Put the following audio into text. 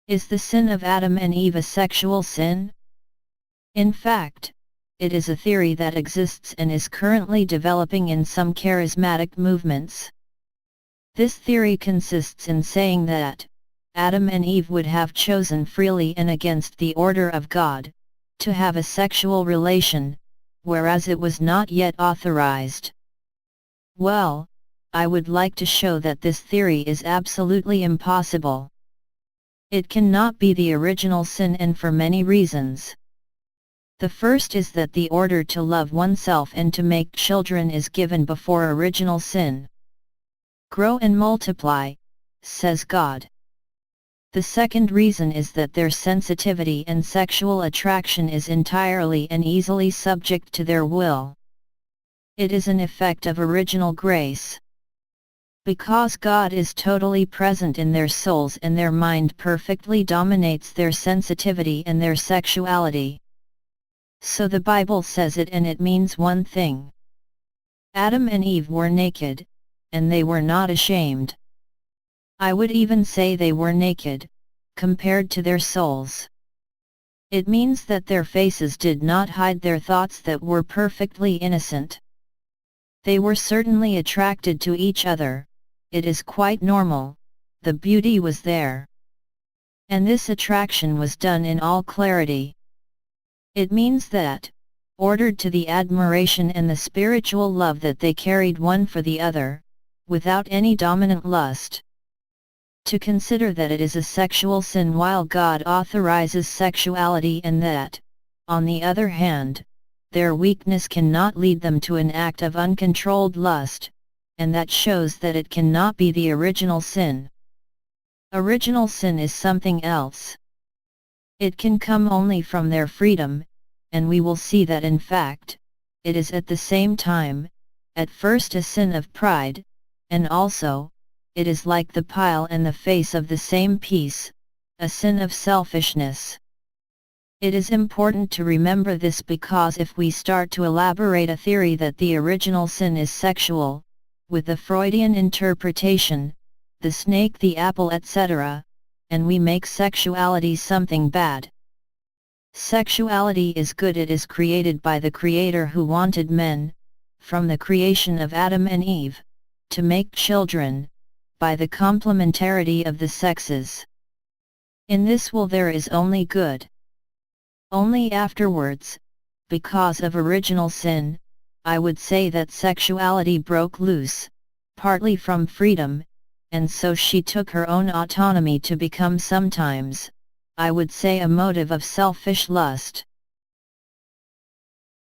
Is the sin of Adam and Eve a sexual sin? In fact, it is a theory that exists and is currently developing in some charismatic movements. This theory consists in saying that Adam and Eve would have chosen freely and against the order of God to have a sexual relation, whereas it was not yet authorized. Well, I would like to show that this theory is absolutely impossible. It cannot be the original sin, and for many reasons. The first is that the order to love oneself and to make children is given before original sin. Grow and multiply, says God. The second reason is that their sensitivity and sexual attraction is entirely and easily subject to their will. It is an effect of original grace. Because God is totally present in their souls and their mind perfectly dominates their sensitivity and their sexuality. So the Bible says it, and it means one thing. Adam and Eve were naked, and they were not ashamed. I would even say they were naked, compared to their souls. It means that their faces did not hide their thoughts that were perfectly innocent. They were certainly attracted to each other, it is quite normal, the beauty was there. And this attraction was done in all clarity. It means that, ordered to the admiration and the spiritual love that they carried one for the other, without any dominant lust. To consider that it is a sexual sin while God authorizes sexuality, and that, on the other hand, their weakness cannot lead them to an act of uncontrolled lust, and that shows that it cannot be the original sin. Original sin is something else. It can come only from their freedom, and we will see that in fact, it is at the same time, at first a sin of pride, and also, it is like the pile and the face of the same piece, a sin of selfishness. It is important to remember this, because if we start to elaborate a theory that the original sin is sexual, with the Freudian interpretation, the snake, the apple, etc., and we make sexuality something bad. Sexuality is good, it is created by the Creator who wanted men, from the creation of Adam and Eve, to make children, by the complementarity of the sexes. In this will there is only good. Only afterwards, because of original sin, I would say that sexuality broke loose, partly from freedom, and so she took her own autonomy to become sometimes, I would say, a motive of selfish lust.